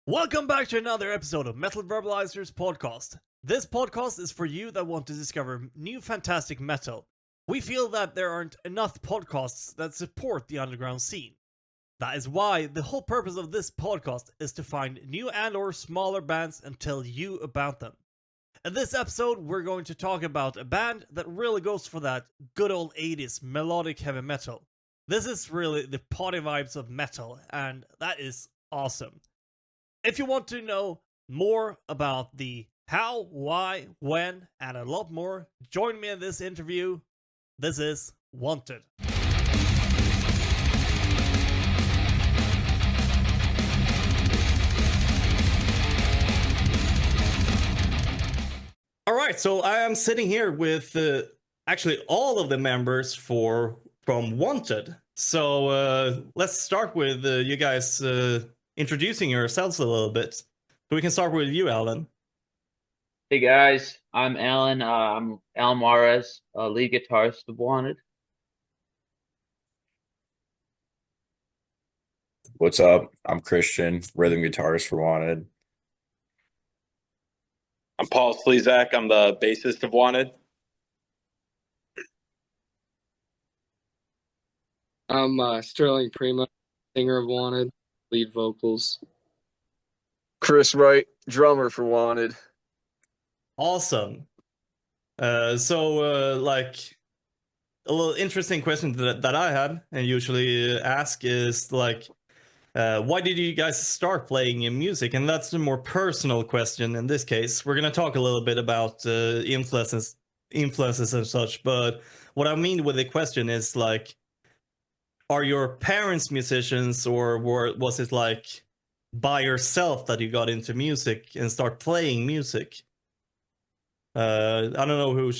Welcome back to another episode of Metal Verbalizers podcast. This podcast is for you that want to discover new fantastic metal. We feel that there aren't enough podcasts that support the underground scene. That is why the whole purpose of this podcast is to find new and or smaller bands and tell you about them. In this episode, we're going to talk about a band that really goes for that good old 80s melodic heavy metal. This is really the party vibes of metal, and that is awesome. If you want to know more about the how, why, when, and a lot more, join me in this interview. This is Wanted. Alright, so I am sitting here with actually all of the members from Wanted. So let's start with you guys introducing yourselves a little bit. So we can start with you, Alan. Hey guys, I'm Alan. I'm Alan Juarez, lead guitarist of Wanted. What's up? I'm Christian, rhythm guitarist for Wanted. I'm Paul Slezak. I'm the bassist of Wanted. I'm Sterling Prima, singer of Wanted, lead vocals. Chris Wright, drummer for Wanted. Awesome. So like a little interesting question that I had and usually ask is like, why did you guys start playing music? And that's the more personal question in this case. We're gonna talk a little bit about influences and such, but what I mean with the question is like, are your parents musicians, or was it like by yourself that you got into music and start playing music? I don't know who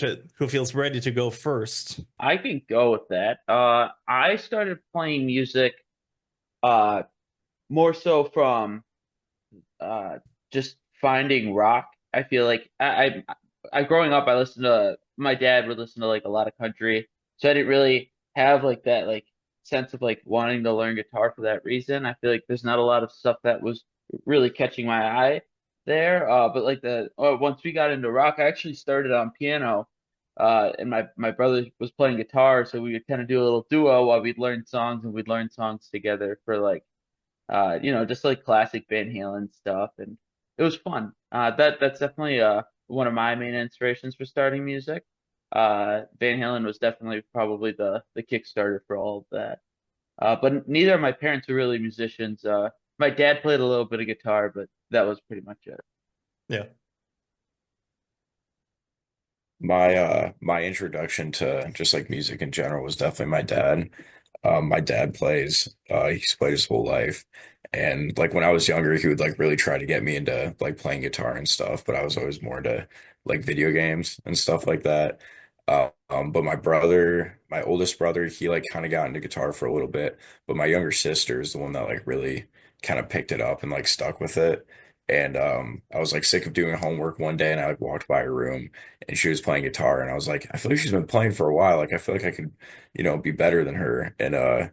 feels ready to go first. I can go with that. I started playing music more so from just finding rock. I feel like I growing up, my dad would listen to like a lot of country, so I didn't really have like that like sense of like wanting to learn guitar for that reason. I feel like there's not a lot of stuff that was really catching my eye there. But like once we got into rock, I actually started on piano. And my brother was playing guitar, so we would kind of do a little duo while we'd learn songs, and we'd learn songs together for like just like classic Van Halen stuff, and it was fun. That's definitely one of my main inspirations for starting music. Van Halen was definitely probably the Kickstarter for all of that. But neither of my parents were really musicians. My dad played a little bit of guitar, but that was pretty much it. Yeah. My introduction to just like music in general was definitely my dad. My dad plays, he's played his whole life. And like when I was younger, he would like really try to get me into like playing guitar and stuff, but I was always more into like video games and stuff like that. But my oldest brother, he like kind of got into guitar for a little bit, but my younger sister is the one that like really kind of picked it up and like stuck with it. And I was like sick of doing homework one day, and I like walked by her room and she was playing guitar, and I was like, I feel like she's been playing for a while. Like I feel like I could, be better than her in a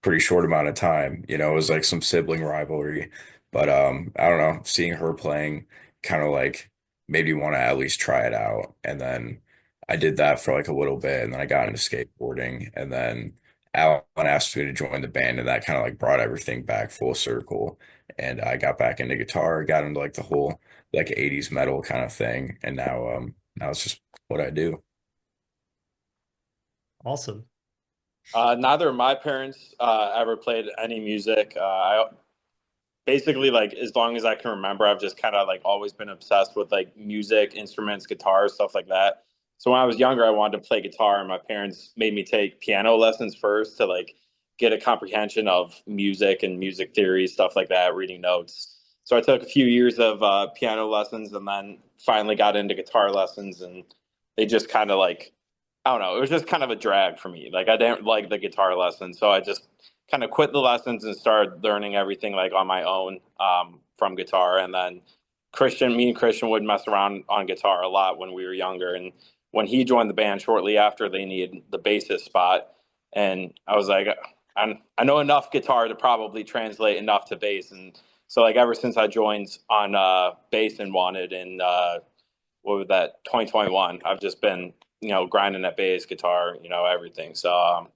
pretty short amount of time. It was like some sibling rivalry, but I don't know, seeing her playing kind of like made me want to at least try it out. And then I did that for like a little bit, and then I got into skateboarding, and then Alan asked me to join the band, and that kind of like brought everything back full circle. And I got back into guitar, got into like the whole like 80s metal kind of thing, and now it's just what I do. Awesome. Neither of my parents ever played any music. I basically, like, as long as I can remember, I've just kind of like always been obsessed with like music, instruments, guitars, stuff like that. So when I was younger, I wanted to play guitar, and my parents made me take piano lessons first to like get a comprehension of music and music theory, stuff like that, reading notes. So I took a few years of piano lessons, and then finally got into guitar lessons, and they just kind of like, I don't know, it was just kind of a drag for me. Like I didn't like the guitar lessons, so I just kind of quit the lessons and started learning everything like on my own from guitar. And then me and Christian would mess around on guitar a lot when we were younger. And when he joined the band shortly after, they needed the bassist spot, and I was like, I know enough guitar to probably translate enough to bass. And So like ever since I joined on bass and wanted in what was that 2021, I've just been grinding at bass, guitar, everything. So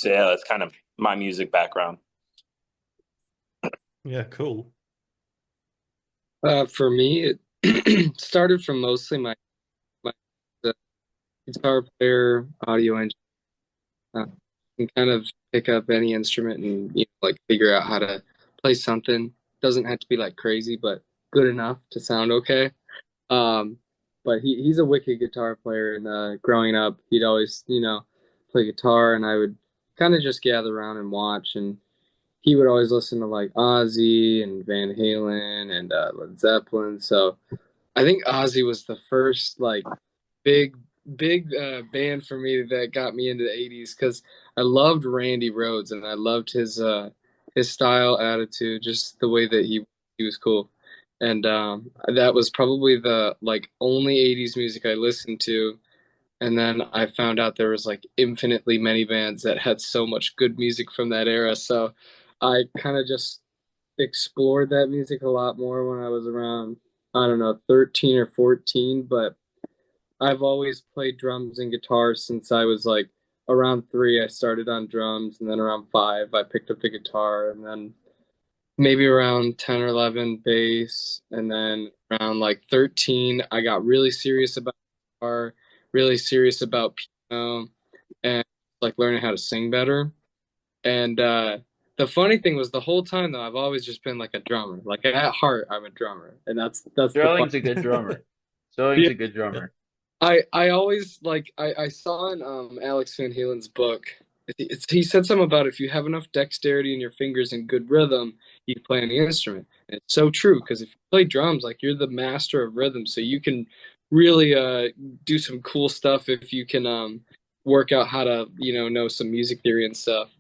yeah, that's kind of my music background. Yeah, cool. For me, it started from mostly my guitar player, audio engineer. Can kind of pick up any instrument and like figure out how to play something. Doesn't have to be like crazy, but good enough to sound okay. Um, but he's a wicked guitar player, and growing up, he'd always play guitar, and I would kind of just gather around and watch, and he would always listen to like Ozzy and Van Halen and Led Zeppelin. So I think Ozzy was the first like big band for me that got me into the 80s because I loved Randy Rhoads and I loved his style, attitude, just the way that he was cool. And that was probably the like only 80s music I listened to. And then I found out there was like infinitely many bands that had so much good music from that era. So I kind of just explored that music a lot more when I was around, I don't know, 13 or 14. But I've always played drums and guitar since I was like around 3. I started on drums, and then around 5, I picked up the guitar, and then maybe around 10 or 11, bass, and then around like 13, I got really serious about guitar, really serious about piano, and like learning how to sing better. And the funny thing was, the whole time though, I've always just been like a drummer. Like at heart, I'm a drummer, and that's the fun. Sterling's a good drummer. Sterling's Yeah. a good drummer. I always like I saw in Alex Van Halen's book, he said something about if you have enough dexterity in your fingers and good rhythm, you can play any instrument. And it's so true, because if you play drums, like you're the master of rhythm, so you can really do some cool stuff if you can work out how to know some music theory and stuff.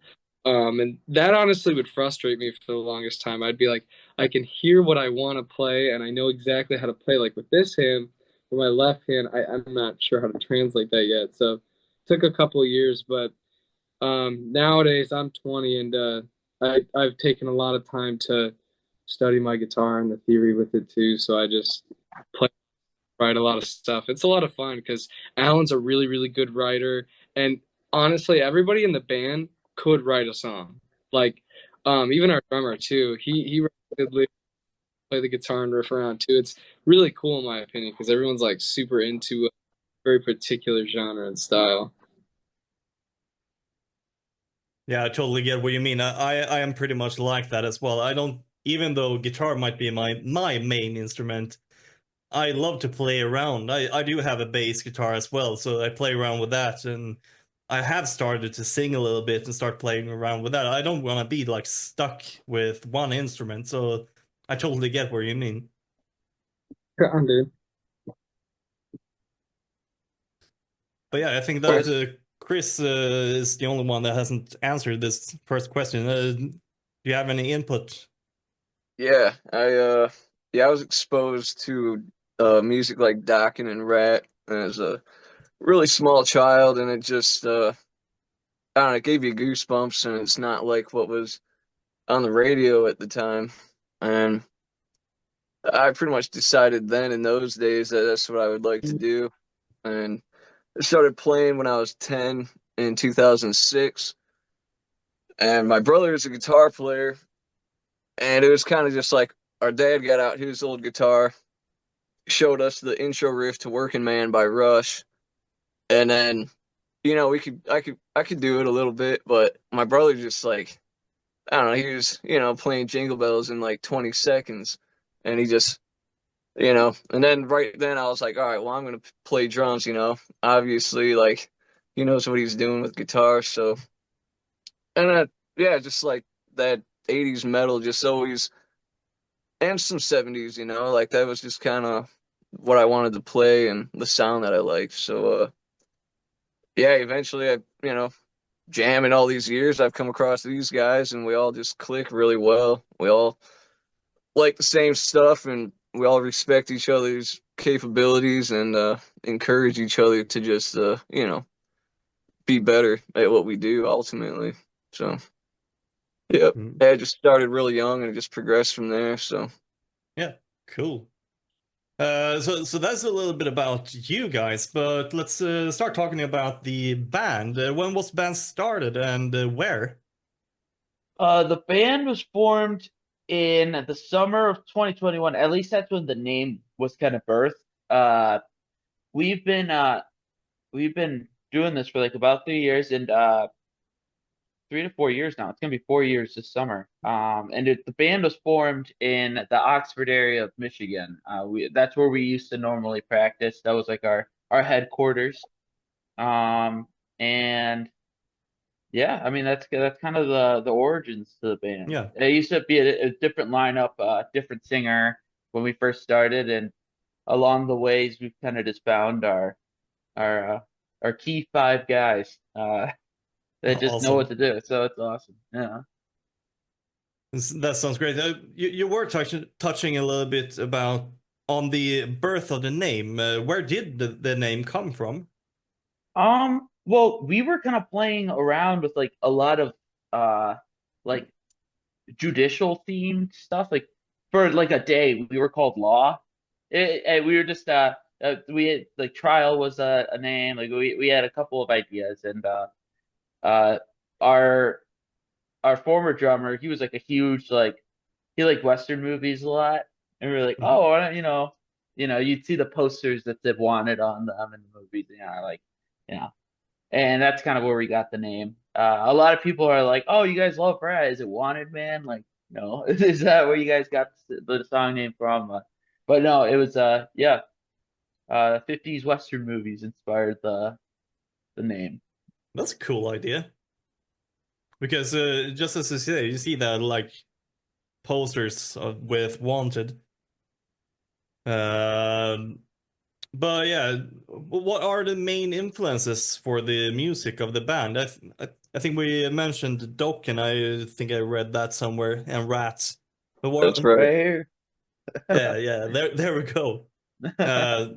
And that honestly would frustrate me for the longest time. I'd be like, I can hear what I want to play, and I know exactly how to play. Like with this hand, with my left hand, I'm not sure how to translate that yet. So it took a couple of years, but nowadays I'm 20, and I've taken a lot of time to study my guitar and the theory with it too. So I just play, write a lot of stuff. It's a lot of fun because Alan's a really, really good writer, and honestly, everybody in the band could write a song. Like, even our drummer too. He could play the guitar and riff around too. It's really cool in my opinion because everyone's like super into a very particular genre and style. Yeah, I totally get what you mean. I am pretty much like that as well. I don't, even though guitar might be my main instrument, I love to play around. I do have a bass guitar as well, so I play around with that, and I have started to sing a little bit and start playing around with that. I don't want to be like stuck with one instrument, so I totally get what you mean. Yeah, dude. But yeah, I think that Chris, Chris is the only one that hasn't answered this first question. Do you have any input? Yeah, I was exposed to music like Dokken and Rat as a really small child, and it just I don't know, it gave you goosebumps, and it's not like what was on the radio at the time. And I pretty much decided then in those days that that's what I would like to do. And I started playing when I was 10 in 2006. And my brother is a guitar player. And it was kind of just like our dad got out his old guitar, showed us the intro riff to Working Man by Rush. And then, I could do it a little bit, but my brother just like, I don't know, he was, playing Jingle Bells in like 20 seconds. And he just, and then right then I was like, all right, well, I'm going to play drums, obviously, like, he knows what he's doing with guitar. So, and yeah, just like that 80s metal just always, and some 70s, like that was just kind of what I wanted to play and the sound that I liked. So, yeah, eventually jamming all these years, I've come across these guys and we all just click really well. We all like the same stuff and we all respect each other's capabilities and encourage each other to just be better at what we do ultimately. So Yep. Mm. Yeah, I just started really young and it just progressed from there. So Yeah, cool. So that's a little bit about you guys, but let's start talking about the band. When was the band started and where? The band was formed in the summer of 2021. At least that's when the name was kind of birthed. Uh, we've been uh we've been doing this for like about 3 years, and 3 to 4 years now. It's gonna be 4 years this summer. The band was formed in the Oxford area of Michigan. That's where we used to normally practice. That was like our headquarters. And yeah, I mean that's kind of the origins to the band. Yeah. It used to be a different lineup, different singer when we first started, and along the ways we've kind of just found our uh, our key five guys that just know what Awesome. to do. So it's awesome. Yeah. That sounds great. You were touching a little bit about on the birth of the name. Where did the name come from? Well, we were kind of playing around with like a lot of like judicial themed stuff. Like for like a day, we were called Law. We were just we had like Trial was a name. Like we had a couple of ideas, and uh our our former drummer, he was like a huge like he liked Western movies a lot, and we were like, Mhm. oh, you'd see the posters that said wanted on them in the movies, like you know. And that's kind of where we got the name. A lot of people are like, "Oh, you guys love Rat? Is it Wanted Man?" Like, no, is that where you guys got the song name from? But no, it was 50s Western movies inspired the name. That's a cool idea. Because just as you say, you see that like posters with wanted. Um, but yeah, what are the main influences for the music of the band? I think we mentioned Doc, and I think I read that somewhere, and Rats. But that's what? right. Right here. Yeah. There we go. Uh,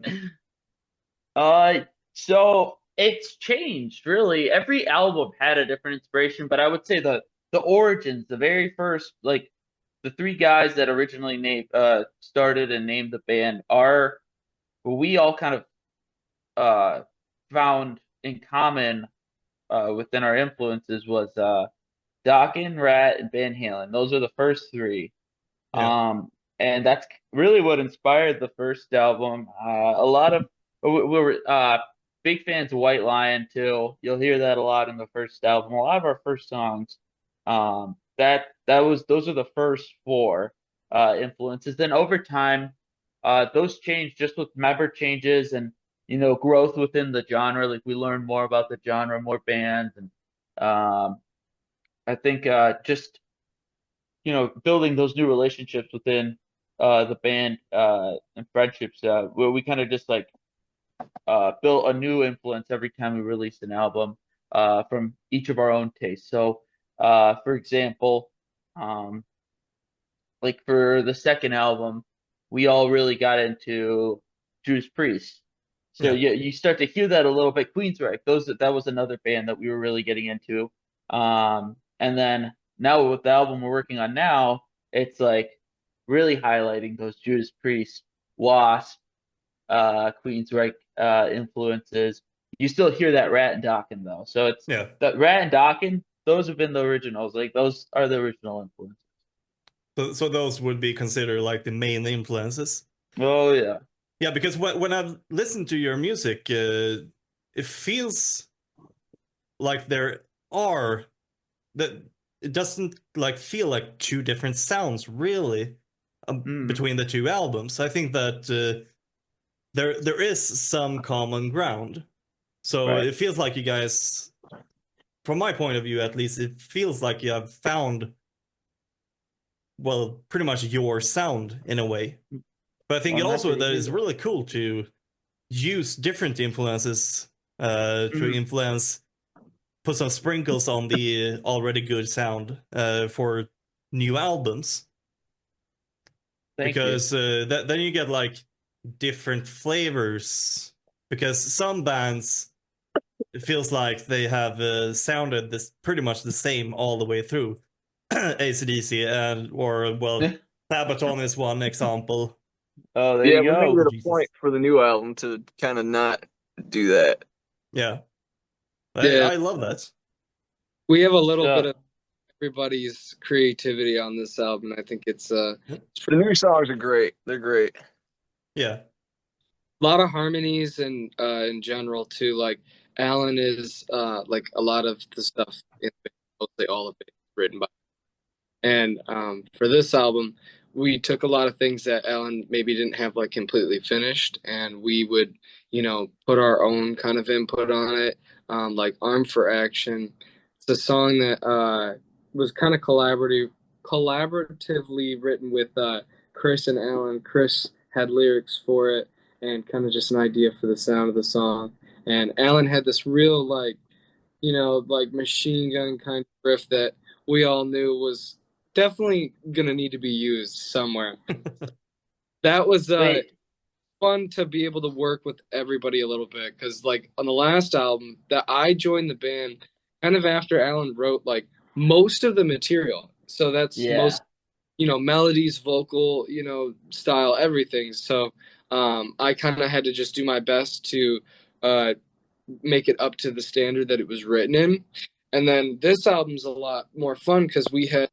Uh, so it's changed really. Every album had a different inspiration, but I would say the origins, the very first, like the three guys that originally named started and named the band are what we all kind of uh found in common within our influences was Dokken, Rat, and Van Halen. Those are the first three. yeah. And that's really what inspired the first album. A lot of we were big fans of White Lion too. You'll hear that a lot in the first album. A lot of our first songs, that was those are the first four influences. Then over time, those changed just with member changes and growth within the genre. Like we learned more about the genre, more bands, and I think just building those new relationships within the band and friendships where we kind of just like built a new influence every time we released an album from each of our own tastes. So, for example, um, like for the second album, we all really got into Judas Priest. So Yeah. you start to hear that a little bit. Queensryche, that was another band that we were really getting into. And then now with the album we're working on now, it's like really highlighting those Judas Priest, Wasp, Queensryche influences. You still hear that Rat and Dokken though. So it's Yeah. the Rat and Dokken, those have been the originals. Like those are the original influences. So those would be considered like the main influences. Oh yeah. Yeah, because when I've listened to your music, it feels like there are that it doesn't like feel like two different sounds really Mm, between the two albums. I think that there is some common ground. So right. it feels like you guys, from my point of view at least, it feels like you have found well pretty much your sound in a way. But I think Well, it I'm happy also to that hear is that. really cool to use different influences to Mm, influence, put some sprinkles on the already good sound for new albums. thank you. Because then you get like different flavors. Because some bands, it feels like they have sounded this pretty much the same all the way through. AC/DC, and or well, Sabaton is one example. Oh, there Yeah, you we made go. it a Jesus. point for the new album to kind of not do that. Yeah, Yeah. I love that. We have a little bit So of everybody's creativity on this album. I think it's The new songs are great. They're great. Yeah, a lot of harmonies and in general too. Like Alan is like a lot of the stuff in mostly all of it is written by. And for this album, we took a lot of things that Alan maybe didn't have like completely finished, and we would, put our own kind of input on it. Like "Armed for Action." It's a song that was kind of collaboratively written with Chris and Alan. Chris had lyrics for it and kind of just an idea for the sound of the song, and Alan had this real like like machine gun kind of riff that we all knew was definitely gonna need to be used somewhere. That was wait, fun to be able to work with everybody a little bit because like on the last album that I joined the band kind of after Alan wrote like most of the material. So that's yeah. most melodies, vocal, style, everything. So I kind of had to just do my best to uh, make it up to the standard that it was written in. And then this album's a lot more fun because we had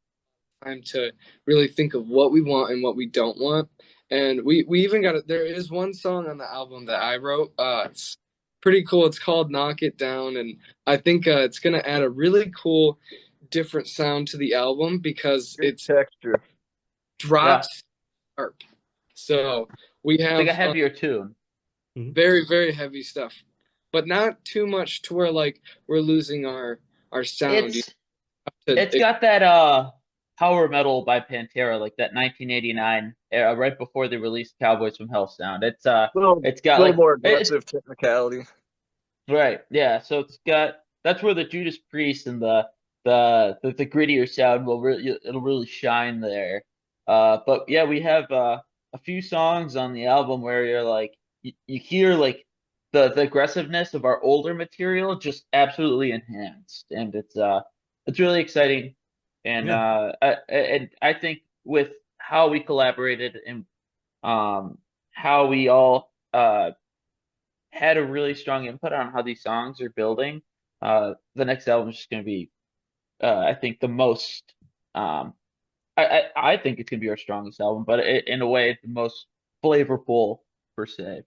time to really think of what we want and what we don't want. And we even got it. There is one song on the album that I wrote. It's pretty cool. It's called "Knock It Down," and I think it's gonna add a really cool, different sound to the album because Good it's texture. drops sharp. So we It's have like a heavier tune. very very heavy stuff, but not too much to where like we're losing our sound. It's got that power metal by Pantera, like that 1989 era, right before they released Cowboys from Hell sound. It's it's got little like more aggressive technicality. right, yeah. So it's got that's where the Judas Priest and the grittier sound it'll really shine there. But yeah, we have a few songs on the album where you're like you hear like the aggressiveness of our older material just absolutely enhanced, and it's really exciting. And Yeah. and I think with how we collaborated and how we all had a really strong input on how these songs are building, the next album is just going to be, I think, the most. I think it's going to be our strongest album, but in a way, the most flavorful per se.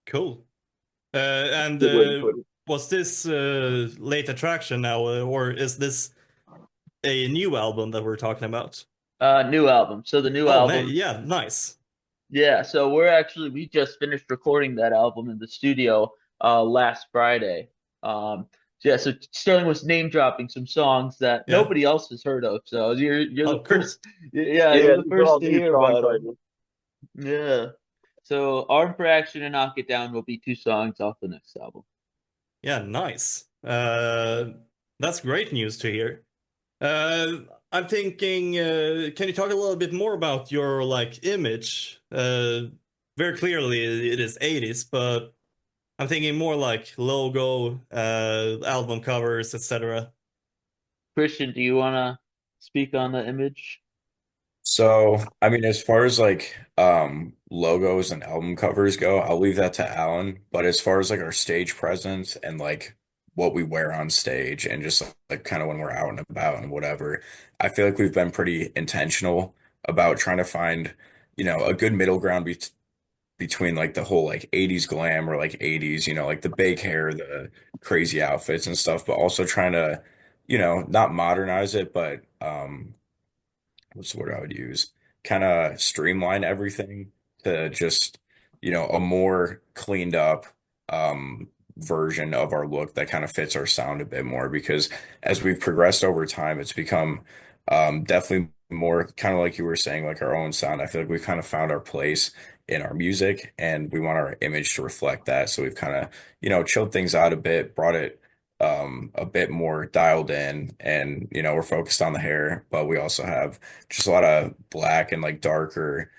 Cool. And Good way to put it. was this late attraction now, or is this a new album that we're talking about? New album. So the new Oh, album. yeah, nice. Yeah, so we just finished recording that album in the studio last Friday. So yeah, so Sterling was name dropping some songs that Yeah. nobody else has heard of. So you're Oh, the cool. first, yeah, you're the these are all first to new hear song about them. titles. Yeah. So Armed for Action and Knock It Down will be two songs off the next album. Yeah, nice. That's great news to hear. I'm thinking, can you talk a little bit more about your like image? Very clearly it is 80s, but I'm thinking more like logo, album covers, etc. Christian, do you want to speak on the image? So, I mean, as far as like logos and album covers go, I'll leave that to Alan. But as far as like our stage presence and like what we wear on stage and just like kind of when we're out and about and whatever, I feel like we've been pretty intentional about trying to find, a good middle ground between like the whole like 80s glam or like 80s, like the big hair, the crazy outfits and stuff, but also trying to, not modernize it, but what's the word I would use? Kind of streamline everything to just, a more cleaned up version of our look that kind of fits our sound a bit more because as we've progressed over time, it's become definitely more kind of like you were saying, like our own sound. I feel like we've kind of found our place in our music and we want our image to reflect that. So we've kind of, chilled things out a bit, brought it a bit more dialed in and we're focused on the hair, but we also have just a lot of black and like darker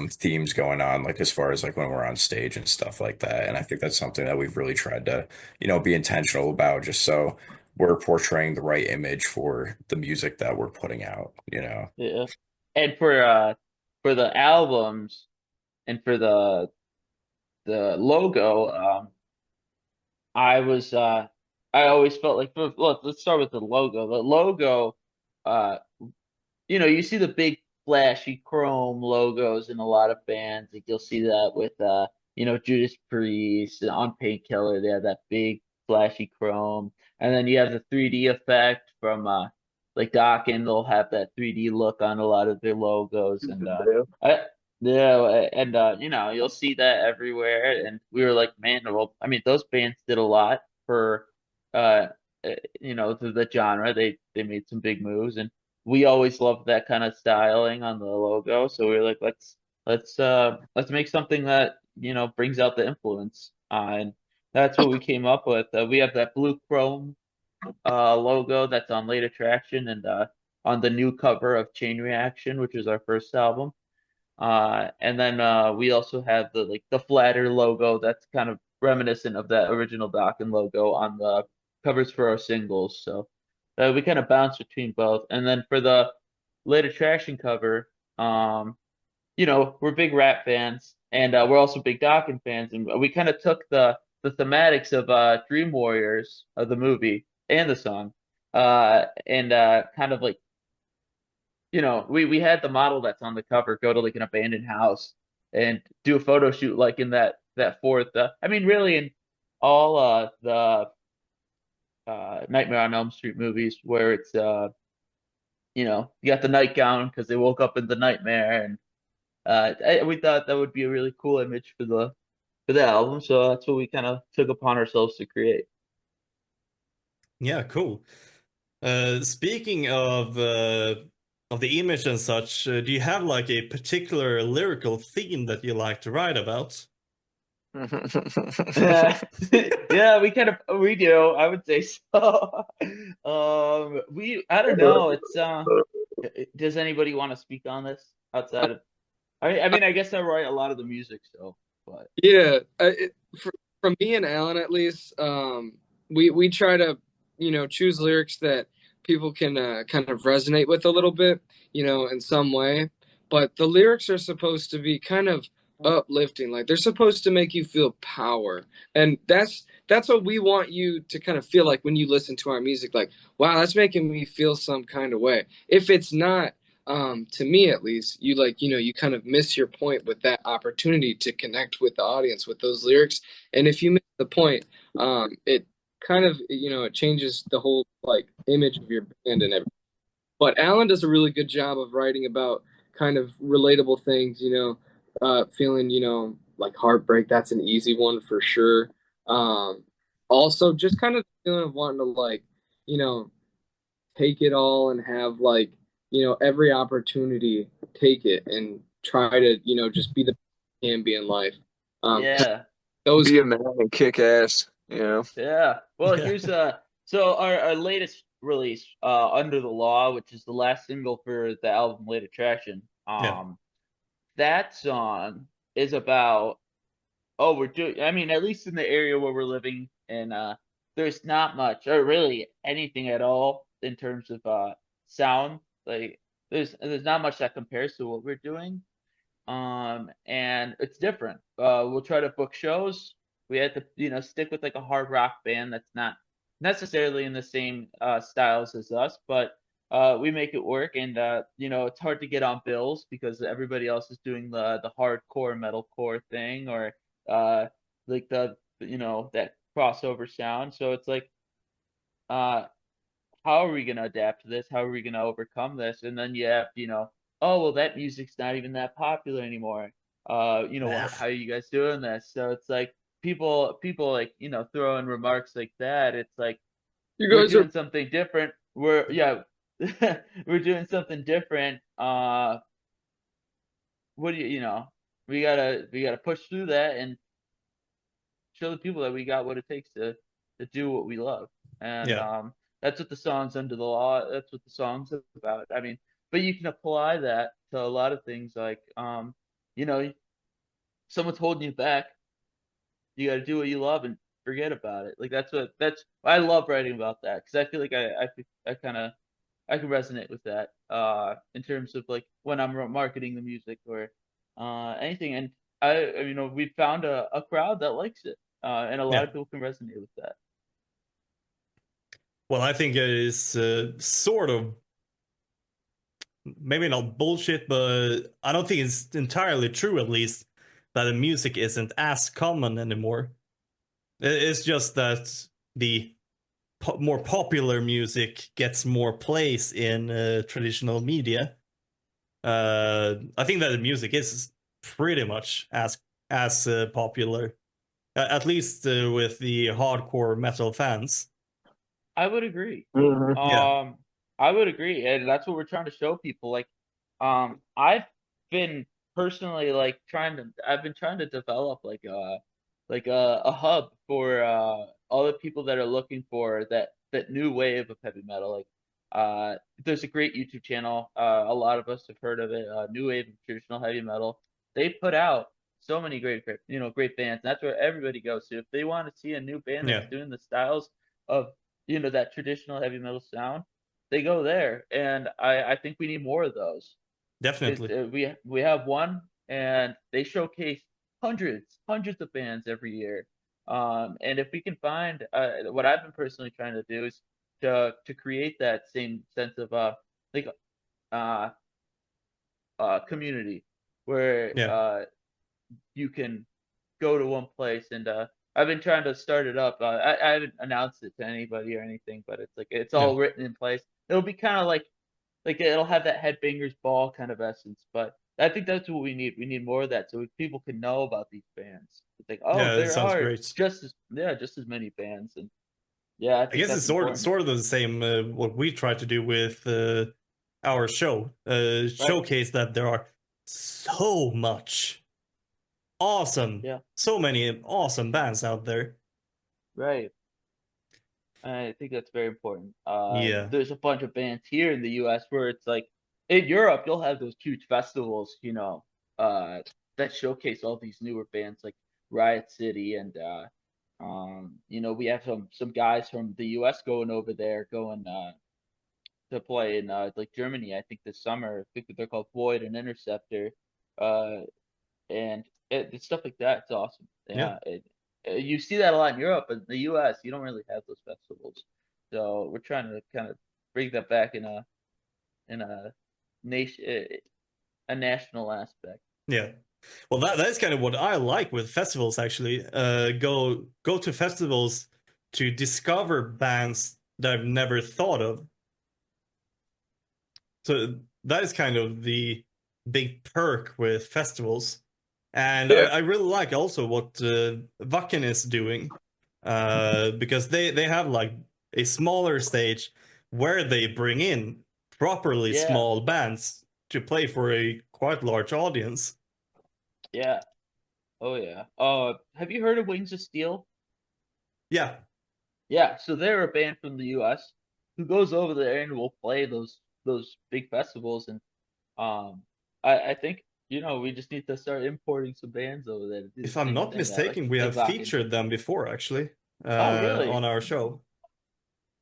themes going on like as far as like when we're on stage and stuff like that. And I think that's something that we've really tried to, be intentional about just so we're portraying the right image for the music that we're putting out, you know. Yeah. And for the albums and for the logo, I was I always felt like, look, let's start with the logo. The logo, uh you see the big flashy chrome logos in a lot of bands. Like you'll see that with Judas Priest and on Painkiller, they have that big flashy chrome. And then you have the 3D effect from like Dokken, they'll have that 3D look on a lot of their logos. And I yeah, and you'll see that everywhere. And we were like, man, well, I mean, those bands did a lot for uh the genre. They made some big moves, and we always loved that kind of styling on the logo. So we were like, let's make something that brings out the influence, and that's what we came up with. We have that blue chrome logo that's on Late Attraction and on the new cover of Chain Reaction, which is our first album. And then we also have the flatter logo that's kind of reminiscent of that original Dokken logo on the covers for our singles. So we kind of bounce between both. And then for the Late Attraction cover, we're big rap fans, and we're also big Dokken fans, and we kind of took the thematics of Dream Warriors of the movie and the song, and kind of like we had the model that's on the cover go to like an abandoned house and do a photo shoot like in that fourth. I mean, really in all the Nightmare on Elm Street movies where it's you got the nightgown because they woke up in the nightmare, and we thought that would be a really cool image for the album, so that's what we kind of took upon ourselves to create. Yeah, cool. Speaking of the image and such, do you have like a particular lyrical theme that you like to write about? Yeah, yeah, we do. I would say so. I don't know. Does anybody want to speak on this outside of? I mean, I guess I write a lot of the music, so. But Yeah, from me and Alan at least, we try to choose lyrics that people can kind of resonate with a little bit, in some way. But the lyrics are supposed to be kind of uplifting, like they're supposed to make you feel power, and that's what we want you to kind of feel like when you listen to our music. Like, wow, that's making me feel some kind of way. If it's not, to me at least, you kind of miss your point with that opportunity to connect with the audience with those lyrics. And if you miss the point, it kind of it changes the whole like image of your band and everything. But Alan does a really good job of writing about kind of relatable things, feeling, like heartbreak. That's an easy one for sure. Also, just kind of the feeling of wanting to like, you know, take it all and have like, every opportunity, take it and try to, just be the best you can be in life. yeah, Those Be a man and kick ass, yeah. Well, Yeah. here's so our latest release, Under the Law, which is the last single for the album Late Attraction. Yeah. That song is about, oh, we're doing, I mean, at least in the area where we're living, and there's not much or really anything at all in terms of sound. Like there's not much that compares to what we're doing. And it's different. We'll try to book shows. We had to, stick with like a hard rock band that's not necessarily in the same styles as us, but we make it work. And it's hard to get on bills because everybody else is doing the hardcore metalcore thing, or like that crossover sound. So it's like, uh, how are we going to adapt to this? How are we going to overcome this? And then you have, oh, well, that music's not even that popular anymore. Yeah. How are you guys doing this? So it's like people like, throw in remarks like that. It's like, you we're guys are doing something different. Yeah, we're doing something different. What do we gotta push through that and show the people that we got what it takes to do what we love. And Yeah. that's what the song's Under the Law. That's what the song's about. I mean, but you can apply that to a lot of things, like you know, someone's holding you back. You got to do what you love, and forget about it. Like that's I love writing about that because I feel like I kind of I can resonate with that in terms of like when I'm marketing the music or anything. And we found a crowd that likes it, and a lot Yeah. of people can resonate with that. Well, I think it is sort of maybe not bullshit, but I don't think it's entirely true, at least, that the music isn't as common anymore. It's just that the more popular music gets more place in traditional media. I think that the music is pretty much as popular, at least with the hardcore metal fans. I would agree. Mhm. Yeah. I would agree, and that's what we're trying to show people. Like, I've been personally like I've been trying to develop like a hub for all the people that are looking for that new wave of heavy metal. Like, there's a great YouTube channel. A lot of us have heard of it. New wave of traditional heavy metal. They put out so many great great bands. That's where everybody goes to if they want to see a new band that's Yeah. doing the styles of that traditional heavy metal sound. They go there, and I think we need more of those. Definitely. We have one, and they showcase hundreds of bands every year. And if we can find what I've been personally trying to do is to create that same sense of like uh community where Yeah. you can go to one place. And I've been trying to start it up. I haven't announced it to anybody or anything, but it's like it's Yeah. all written in place. It'll be kind of like it'll have that Headbangers Ball kind of essence. But I think that's what we need. We need more of that so people can know about these bands. It's like, oh, Yeah, it there sounds are great. just as many bands. And yeah, I I think guess it's that's important. sort of the same what we try to do with our show. Showcase that there are so Yeah, so many awesome bands out there. right. I think that's very important. Yeah. There's a bunch of bands here in the U.S. where it's like in Europe you'll have those huge festivals, that showcase all these newer bands like Riot City. And we have some guys from the U.S. going over there, going to play in like Germany. I think this summer. I think that they're called Void and Interceptor. Uh, and it's stuff like that. It's awesome. Yeah. Yeah, you see that a lot in Europe, but in the U.S. you don't really have those festivals. So we're trying to kind of bring that back in a nation, a national aspect. Yeah. Well, that is kind of what I like with festivals. Actually, go to festivals to discover bands that I've never thought of. So that is kind of the big perk with festivals. And Yeah. I really like also what Wacken is doing, because they have like a smaller stage where they bring in properly Yeah, small bands to play for a quite large audience. yeah, oh yeah. Have you heard of Wings of Steel? Yeah, Yeah, so they're a band from the U.S. who goes over there and will play those big festivals. And um, I think we just need to start importing some bands over there to do the if I'm same not thing. mistaken, we Like have Wacken. featured them before actually Oh, really? on our show.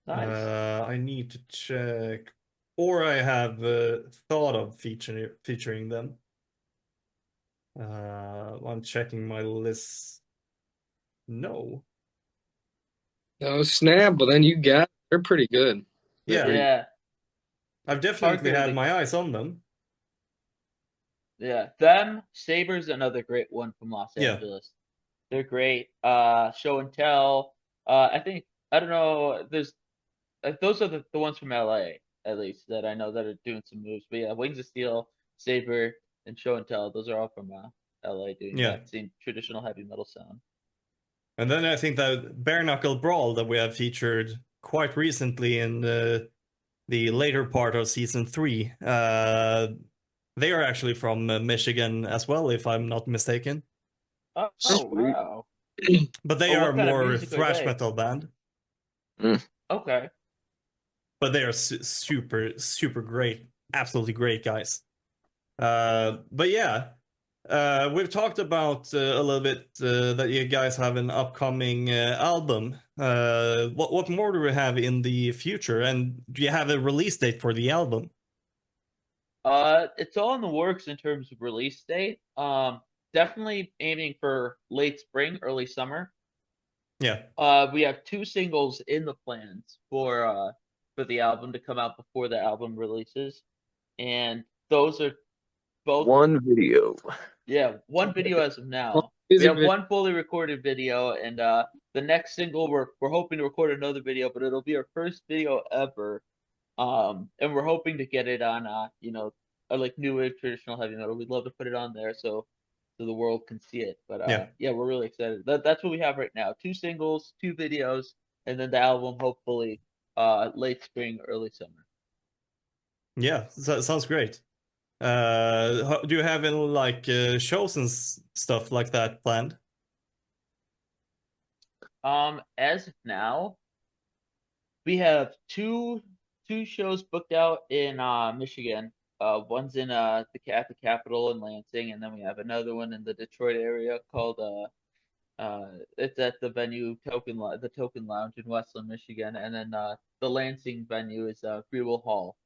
Nice. I need to check, or I have thought of featuring them. I'm checking my list. No. Oh snap! Well, then you got. They're pretty good. Yeah, Yeah, I've definitely Parker. had my eyes on them. Yeah, them. Saber's another great one from Los Yeah. Angeles. They're great. Show and Tell. I think I don't know. There's those are the ones from LA at least that I know that are doing some moves. But yeah, Wings of Steel, Saber, and Show and Tell. Those are all from LA doing Yeah. that same traditional heavy metal sound. And then I think that Bare Knuckle Brawl that we have featured quite recently in the later part of season 3. They are actually from Michigan as well, if I'm not mistaken. Oh, Sweet. wow. But they Oh, are what kind of more music are thrash they? metal band. Okay. But they are super great, absolutely great guys. But yeah, We've talked about a little bit that you guys have an upcoming album. What more do we have in the future, and do you have a release date for the album? It's all in the works in terms of release date. Definitely aiming for late spring, early summer. Yeah. We have 2 singles in the plans for the album to come out before the album releases, and those are both One video. yeah, one video as of now. We Music have video. one fully recorded video, and the next single we're hoping to record another video, but it'll be our first video ever. And we're hoping to get it on you know, a like new wave traditional heavy metal. We'd love to put it on there so the world can see it. But Yeah. yeah, we're really excited. That's what we have right now. 2 singles, 2 videos, and then the album hopefully late spring, early summer. Yeah, sounds great. Do you have any like shows and stuff like that planned? As of now, we have two shows booked out in Michigan. One's in at the Capitol in Lansing, and then we have another one in the Detroit area called it's at the venue the Token Lounge in Westland, Michigan, and then the Lansing venue is Freewell Hall.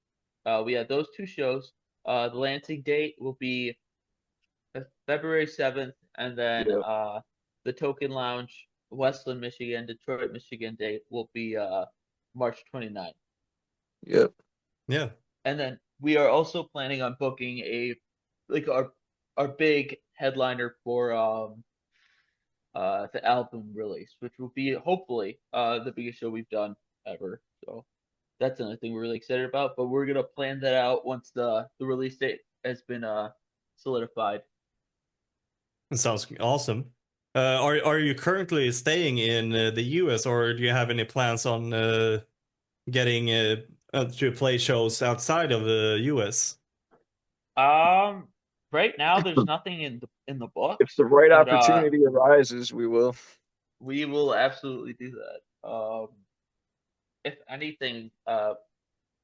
We have those 2 shows. The Lansing date will be February 7th, and then Yeah. the Token Lounge, Westland, Michigan, Detroit, Michigan date will be March 29th. Yep. Yeah. And then we are also planning on booking our big headliner for the album release, which will be hopefully the biggest show we've done ever. So that's another thing we're really excited about. But we're gonna plan that out once the release date has been solidified. It sounds awesome. Are you currently staying in the US, or do you have any plans on getting to play shows outside of the US? Right now there's nothing in the book. If the right But, opportunity arises, we will. we will absolutely do that. If anything,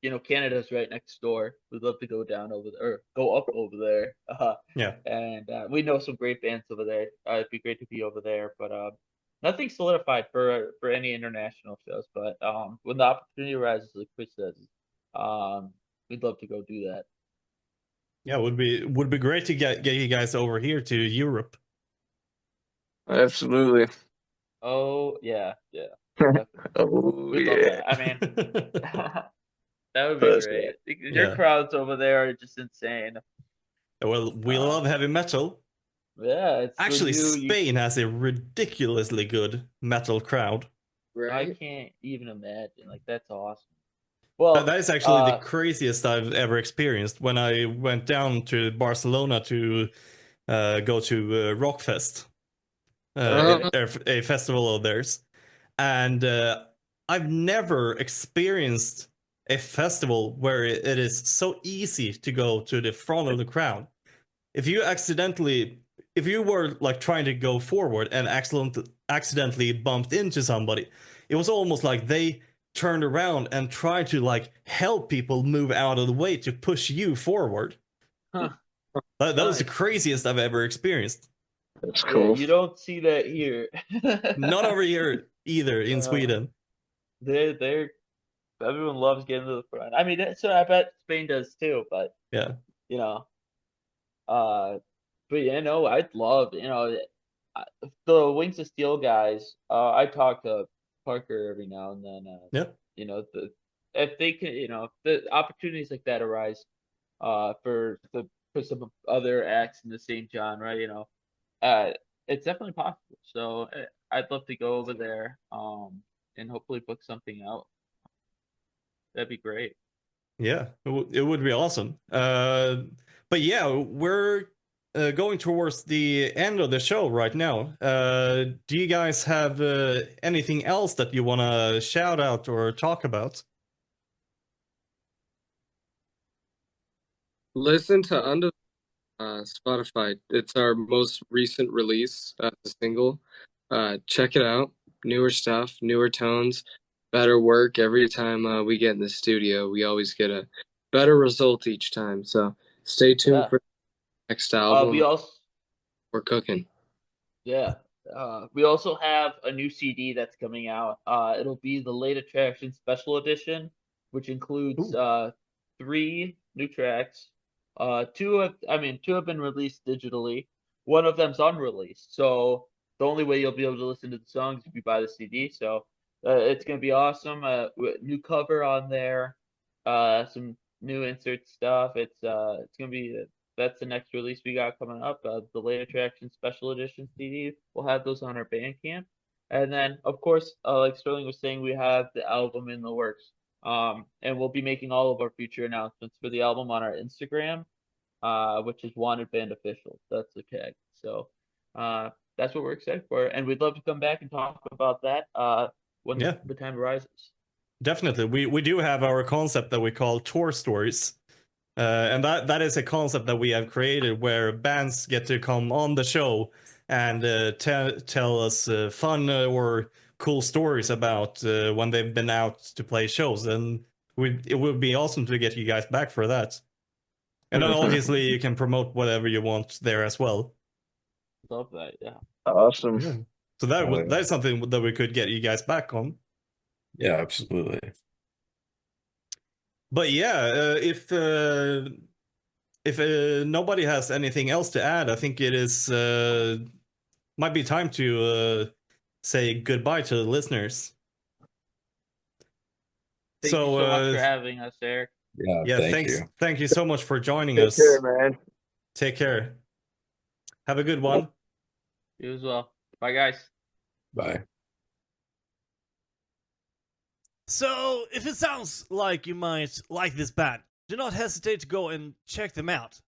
you know, Canada's right next door. We'd love to go down over there, or go up over there. Yeah. And we know some great bands over there. It'd be great to be over there, but nothing solidified for any international shows. But when the opportunity arises, like Chris says, we'd love to go do that. Yeah, would be great to get you guys over here to Europe. Absolutely. Oh yeah, yeah. Oh We'd love yeah. that. I mean, that would be That's great. Your Yeah. crowds over there are just insane. Well, we love heavy metal. Yeah, it's when Actually, you Spain has a ridiculously good metal crowd. I Right? can't even imagine. Like that's awesome. Well, That is actually the craziest I've ever experienced when I went down to Barcelona to go to Rockfest, a festival of theirs. And I've never experienced a festival where it is so easy to go to the front of the crowd. If you were like trying to go forward and accidentally bumped into somebody, it was almost like they turned around and tried to like help people move out of the way to push you forward. Huh. That was the Nice. craziest I've ever experienced. That's Yeah, cool. you don't see that here. Not over here either in Sweden. They're everyone loves getting to the front. I mean, so I bet Spain does too. But Yeah. you know, but yeah, no, I'd love the Wings of Steel guys. I talk to Parker every now and then. Yeah. You know, if they can, you know, if the opportunities like that arise, for some other acts in the same genre, you know, it's definitely possible. So I'd love to go over there, and hopefully book something out. That'd be great. Yeah, it would be awesome. But yeah, we're going towards the end of the show right now. Do you guys have anything else that you want to shout out or talk about? Listen to Under Spotify. It's our most recent release, the single. Check it out. Newer stuff, newer tones, better work every time we get in the studio. We always get a better result each time. So stay tuned Yeah. for the next album. we're cooking. Yeah. We also have a new CD that's coming out. It'll be the Late Attraction Special Edition, which includes 3 new tracks. Two have been released digitally. One of them's unreleased. So the only way you'll be able to listen to the songs is if you buy the CD. So it's gonna be awesome. New cover on there. Some new insert stuff. It's gonna be that's the next release we got coming up. The Late Attraction Special Edition CD. We'll have those on our Bandcamp. And then, of course, like Sterling was saying, we have the album in the works. And we'll be making all of our future announcements for the album on our Instagram, which is Wanted Band Official. That's the tag. So that's what we're excited for. And we'd love to come back and talk about that when the time arises. Definitely. We do have our concept that we call tour stories. And that is a concept that we have created where bands get to come on the show and tell us fun or cool stories about when they've been out to play shows. And it would be awesome to get you guys back for that. And then obviously you can promote whatever you want there as well. Love that, yeah. Awesome. Yeah. So that's something that we could get you guys back on. Yeah, absolutely. But yeah, if nobody has anything else to add, I think it is might be time to say goodbye to the listeners. Thank you so much for having us, Erik. Yeah, thank you so much for joining Take us. care, man. Take care. Have a good one. You as well. Bye, guys. Bye. So, if it sounds like you might like this band, do not hesitate to go and check them out.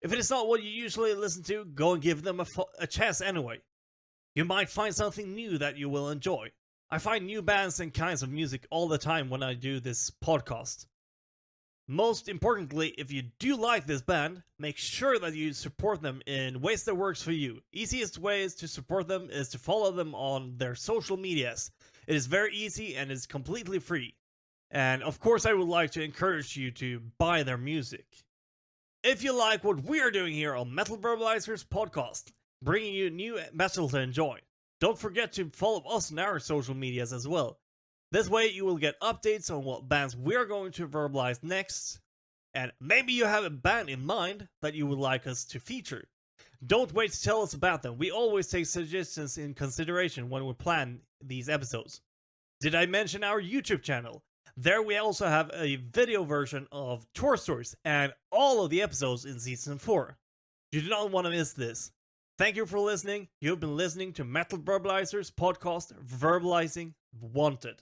If it is not what you usually listen to, go and give them a chance anyway. You might find something new that you will enjoy. I find new bands and kinds of music all the time when I do this podcast. Most importantly, if you do like this band, make sure that you support them in ways that works for you. Easiest ways to support them is to follow them on their social medias. It is very easy and is completely free. And of course I would like to encourage you to buy their music. If you like what we are doing here on Metal Verbalizers podcast, bringing you new metal to enjoy, don't forget to follow us on our social medias as well. This way you will get updates on what bands we're going to verbalize next, and maybe you have a band in mind that you would like us to feature. Don't wait to tell us about them. We always take suggestions in consideration when we plan these episodes. Did I mention our YouTube channel? There we also have a video version of tour stories and all of the episodes in season 4. You do not want to miss this. Thank you for listening. You've been listening to Metal Verbalizers podcast, Verbalizing Wanted.